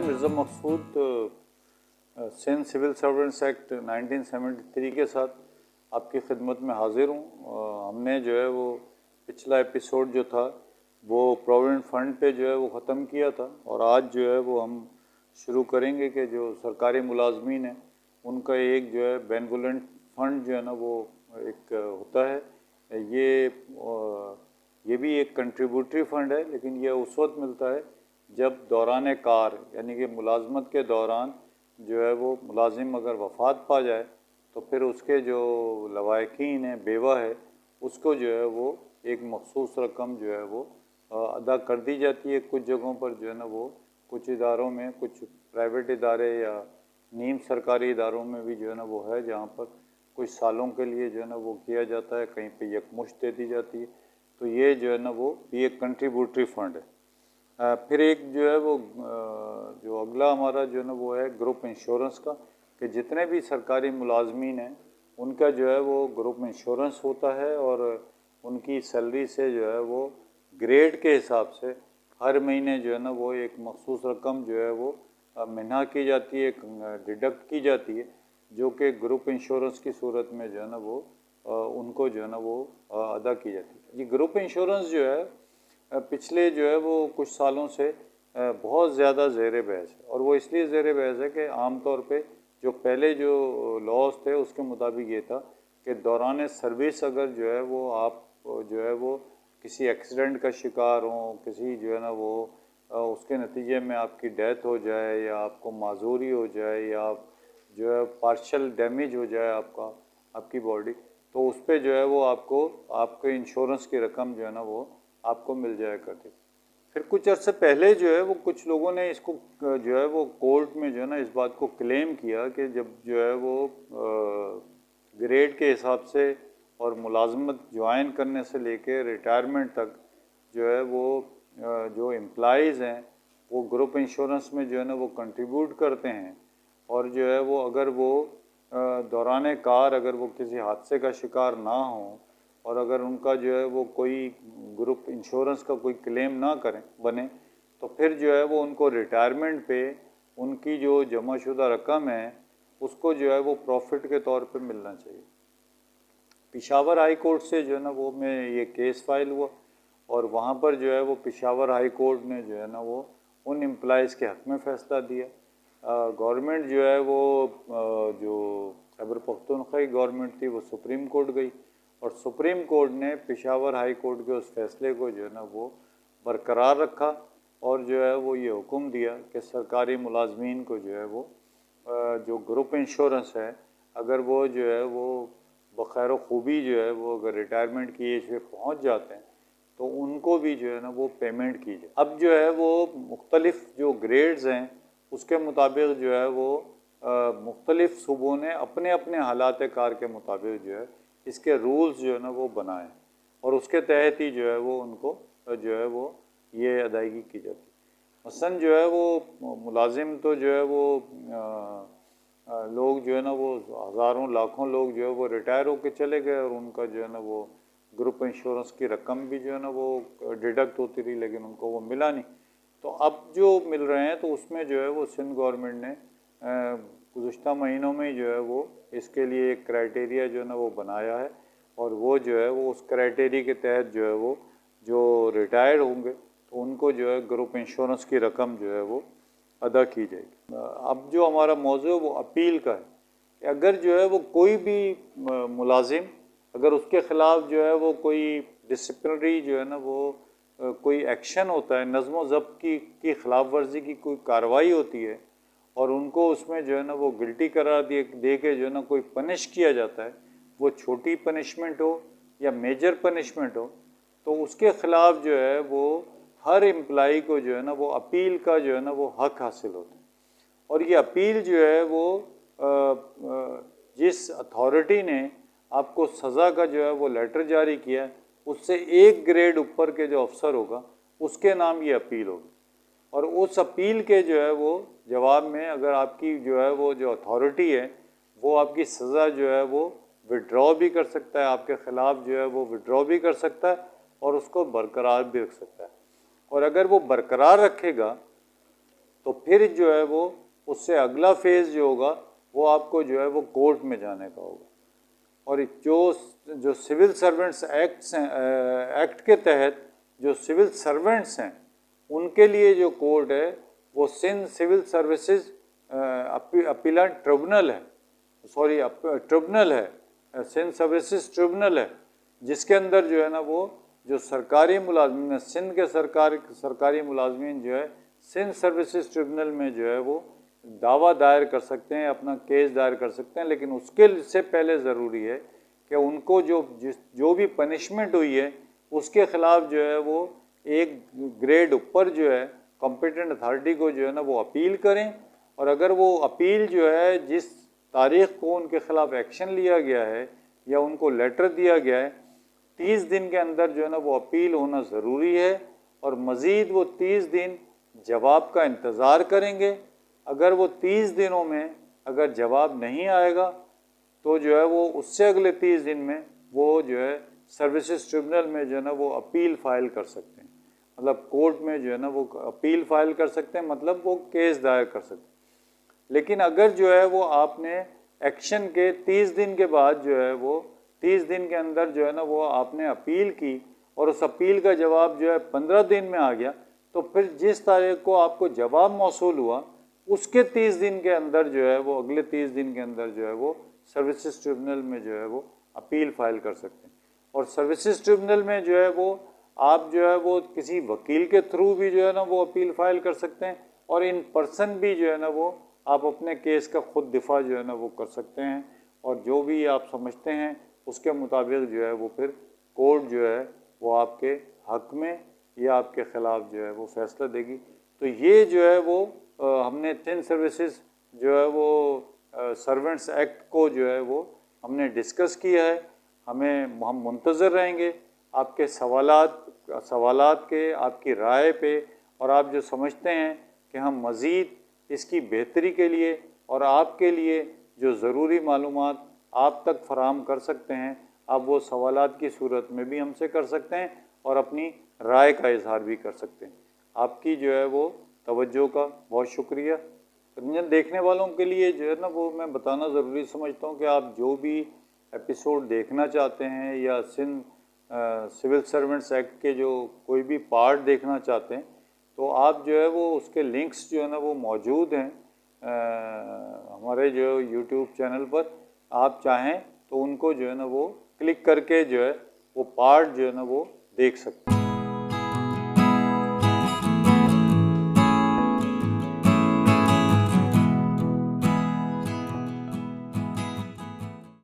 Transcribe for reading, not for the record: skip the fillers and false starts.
مرزا مقصود Sindh civil servants act 1973 کے ساتھ آپ کی خدمت میں حاضر ہوں۔ ہم نے جو ہے وہ پچھلا ایپیسوڈ جو تھا وہ پروویڈنٹ فنڈ پہ جو ہے وہ ختم کیا تھا، اور آج جو ہے وہ ہم شروع کریں گے کہ جو سرکاری ملازمین ہیں ان کا ایک جو ہے بینیولنٹ فنڈ جو ہے نا وہ ایک ہوتا ہے۔ یہ بھی ایک کنٹریبیوٹری فنڈ ہے، لیکن یہ اس وقت ملتا ہے جب دوران کار یعنی کہ ملازمت کے دوران جو ہے وہ ملازم اگر وفات پا جائے تو پھر اس کے جو لواحقین ہیں، بیوہ ہے، اس کو جو ہے وہ ایک مخصوص رقم جو ہے وہ ادا کر دی جاتی ہے۔ کچھ جگہوں پر جو ہے نا وہ کچھ اداروں میں، کچھ پرائیویٹ ادارے یا نیم سرکاری اداروں میں بھی جو ہے نا وہ ہے جہاں پر کچھ سالوں کے لیے جو ہے نا وہ کیا جاتا ہے، کہیں پہ یکمشت دے دی جاتی ہے۔ تو یہ جو ہے نا وہ بھی ایک کنٹریبیوٹری فنڈ ہے۔ پھر ایک جو ہے وہ جو اگلا ہمارا جو ہے نا وہ ہے گروپ انشورنس کا، کہ جتنے بھی سرکاری ملازمین ہیں ان کا جو ہے وہ گروپ انشورنس ہوتا ہے، اور ان کی سیلری سے جو ہے وہ گریڈ کے حساب سے ہر مہینے جو ہے نا وہ ایک مخصوص رقم جو ہے وہ منہا کی جاتی ہے، ڈیڈکٹ کی جاتی ہے، جو کہ گروپ انشورنس کی صورت میں جو ہے نا وہ ان کو جو ہے نا وہ ادا کی جاتی ہے۔ یہ گروپ انشورنس جو ہے پچھلے جو ہے وہ کچھ سالوں سے بہت زیادہ زیر بحث ہے، اور وہ اس لیے زیر بحث ہے کہ عام طور پہ جو پہلے جو لاز تھے اس کے مطابق یہ تھا کہ دوران سروس اگر جو ہے وہ آپ جو ہے وہ کسی ایکسیڈنٹ کا شکار ہوں، کسی جو ہے نا وہ اس کے نتیجے میں آپ کی ڈیتھ ہو جائے، یا آپ کو معذوری ہو جائے، یا آپ جو ہے پارشل ڈیمیج ہو جائے آپ کی باڈی، تو اس پہ جو ہے وہ آپ کے انشورنس کی رقم جو ہے نا وہ آپ کو مل جایا کرتی۔ پھر کچھ عرصے پہلے جو ہے وہ کچھ لوگوں نے اس کو جو ہے وہ کورٹ میں جو ہے نا اس بات کو کلیم کیا کہ جب جو ہے وہ گریڈ کے حساب سے اور ملازمت جوائن کرنے سے لے کے ریٹائرمنٹ تک جو ہے وہ جو امپلائیز ہیں وہ گروپ انشورنس میں جو ہے نا وہ کنٹریبیوٹ کرتے ہیں، اور جو ہے وہ اگر وہ دوران کار اگر وہ کسی حادثے کا شکار نہ ہوں، اور اگر ان کا جو ہے وہ کوئی گروپ انشورنس کا کوئی کلیم نہ بنے، تو پھر جو ہے وہ ان کو ریٹائرمنٹ پہ ان کی جو جمع شدہ رقم ہے اس کو جو ہے وہ پروفٹ کے طور پہ ملنا چاہیے۔ پشاور ہائی کورٹ سے جو ہے نا وہ میں یہ کیس فائل ہوا، اور وہاں پر جو ہے وہ پشاور ہائی کورٹ نے جو ہے نا وہ ان امپلائیز کے حق میں فیصلہ دیا۔ گورنمنٹ جو ہے وہ جو خیبر پختونخوا کی گورنمنٹ تھی وہ سپریم کورٹ گئی، اور سپریم کورٹ نے پشاور ہائی کورٹ کے اس فیصلے کو جو ہے نا وہ برقرار رکھا، اور جو ہے وہ یہ حکم دیا کہ سرکاری ملازمین کو جو ہے وہ جو گروپ انشورنس ہے اگر وہ جو ہے وہ بخیر و خوبی جو ہے وہ اگر ریٹائرمنٹ کی ایج پہ پہنچ جاتے ہیں تو ان کو بھی جو ہے نا وہ پیمنٹ کی جائے۔ اب جو ہے وہ مختلف جو گریڈز ہیں اس کے مطابق جو ہے وہ مختلف صوبوں نے اپنے اپنے حالات کار کے مطابق جو ہے اس کے رولز جو ہے نا وہ بنائے، اور اس کے تحت ہی جو ہے وہ ان کو جو ہے وہ یہ ادائیگی کی جاتی ہے۔ مثلاً جو ہے وہ ملازم تو جو ہے وہ لوگ جو ہے نا وہ ہزاروں لاکھوں لوگ جو ہے وہ ریٹائر ہو کے چلے گئے، اور ان کا جو ہے نا وہ گروپ انشورنس کی رقم بھی جو ہے نا وہ ڈیڈکٹ ہوتی رہی، لیکن ان کو وہ ملا نہیں۔ تو اب جو مل رہے ہیں تو اس میں جو ہے وہ سندھ گورنمنٹ نے گزشتہ مہینوں میں جو ہے وہ اس کے لیے ایک کرائٹیریا جو ہے نا وہ بنایا ہے، اور وہ جو ہے وہ اس کرائٹیریا کے تحت جو ہے وہ جو ریٹائر ہوں گے تو ان کو جو ہے گروپ انشورنس کی رقم جو ہے وہ ادا کی جائے گی۔ اب جو ہمارا موضوع وہ اپیل کا ہے کہ اگر جو ہے وہ کوئی بھی ملازم اگر اس کے خلاف جو ہے وہ کوئی ڈسپلنری جو ہے نا وہ کوئی ایکشن ہوتا ہے، نظم و ضبط کی خلاف ورزی کی کوئی کارروائی ہوتی ہے، اور ان کو اس میں جو ہے نا وہ گلٹی قرار دے کے جو ہے نا کوئی پنش کیا جاتا ہے، وہ چھوٹی پنشمنٹ ہو یا میجر پنشمنٹ ہو، تو اس کے خلاف جو ہے وہ ہر امپلائی کو جو ہے نا وہ اپیل کا جو ہے نا وہ حق حاصل ہوتا ہے، اور یہ اپیل جو ہے وہ جس اتھارٹی نے آپ کو سزا کا جو ہے وہ لیٹر جاری کیا اس سے ایک گریڈ اوپر کے جو افسر ہوگا اس کے نام یہ اپیل ہوگی، اور اس اپیل کے جو ہے وہ جواب میں اگر آپ کی جو ہے وہ جو اتھارٹی ہے وہ آپ کی سزا جو ہے وہ وڈرا بھی کر سکتا ہے، آپ کے خلاف جو ہے وہ وڈرا بھی کر سکتا ہے، اور اس کو برقرار بھی رکھ سکتا ہے، اور اگر وہ برقرار رکھے گا تو پھر جو ہے وہ اس سے اگلا فیز جو ہوگا وہ آپ کو جو ہے وہ کورٹ میں جانے کا ہوگا. اور جو سول سرونٹس ایکٹ کے تحت جو سول سرونٹس ہیں ان کے لیے جو کورٹ ہے وہ Sindh civil services appellate tribunal ہے، ٹریبونل ہے، سندھ سروسز ٹریبونل ہے، جس کے اندر جو ہے نا وہ جو سرکاری ملازمین سندھ کے سرکاری ملازمین جو ہے سندھ سروسز ٹریبونل میں جو ہے وہ دعویٰ دائر کر سکتے ہیں، اپنا کیس دائر کر سکتے ہیں. لیکن اس کے سے پہلے ضروری ہے کہ ان کو جو بھی پنشمنٹ ہوئی ہے اس کے خلاف جو ہے وہ ایک گریڈ اوپر جو ہے کمپیٹنٹ اتھارٹی کو جو ہے نا وہ اپیل کریں. اور اگر وہ اپیل جو ہے جس تاریخ کو ان کے خلاف ایکشن لیا گیا ہے یا ان کو لیٹر دیا گیا ہے 30 دن کے اندر جو ہے نا وہ اپیل ہونا ضروری ہے. اور مزید وہ 30 دن جواب کا انتظار کریں گے. اگر وہ 30 دنوں میں اگر جواب نہیں آئے گا تو جو ہے وہ اس سے اگلے 30 دن میں وہ جو ہے سروسز ٹریبونل میں جو ہے نا وہ اپیل فائل کر سکتے ہیں، مطلب کورٹ میں جو ہے نا وہ اپیل فائل کر سکتے ہیں، مطلب وہ کیس دائر کر سکتے ہیں. لیکن اگر جو ہے وہ آپ نے ایکشن کے 30 دن کے بعد جو ہے وہ 30 دن کے اندر جو ہے نا وہ آپ نے اپیل کی اور اس اپیل کا جواب جو ہے 15 دن میں آ گیا تو پھر جس تاریخ کو آپ کو جواب موصول ہوا اس کے 30 دن کے اندر جو ہے وہ اگلے 30 دن کے اندر جو ہے وہ سروسز ٹریبونل میں جو ہے وہ اپیل فائل کر سکتے ہیں. اور سروسز ٹریبونل میں جو ہے وہ آپ جو ہے وہ کسی وکیل کے تھرو بھی جو ہے نا وہ اپیل فائل کر سکتے ہیں اور ان پرسن بھی جو ہے نا وہ آپ اپنے کیس کا خود دفاع جو ہے نا وہ کر سکتے ہیں. اور جو بھی آپ سمجھتے ہیں اس کے مطابق جو ہے وہ پھر کورٹ جو ہے وہ آپ کے حق میں یا آپ کے خلاف جو ہے وہ فیصلہ دے گی. تو یہ جو ہے وہ ہم نے سندھ سروسز جو ہے وہ سرونٹس ایکٹ کو جو ہے وہ ہم نے ڈسکس کیا ہے. ہم منتظر رہیں گے آپ کے سوالات کے، آپ کی رائے پہ، اور آپ جو سمجھتے ہیں کہ ہم مزید اس کی بہتری کے لیے اور آپ کے لیے جو ضروری معلومات آپ تک فراہم کر سکتے ہیں آپ وہ سوالات کی صورت میں بھی ہم سے کر سکتے ہیں اور اپنی رائے کا اظہار بھی کر سکتے ہیں. آپ کی جو ہے وہ توجہ کا بہت شکریہ. دیکھنے والوں کے لیے جو ہے نا وہ میں بتانا ضروری سمجھتا ہوں کہ آپ جو بھی ایپیسوڈ دیکھنا چاہتے ہیں یا سندھ سول سرونٹس ایکٹ کے جو کوئی بھی پارٹ دیکھنا چاہتے ہیں تو آپ جو ہے وہ اس کے لنکس جو ہے نا وہ موجود ہیں ہمارے جو یوٹیوب چینل پر. آپ چاہیں تو ان کو جو ہے نا وہ کلک کر کے جو ہے وہ پارٹ جو ہے نا وہ دیکھ سکتے ہیں.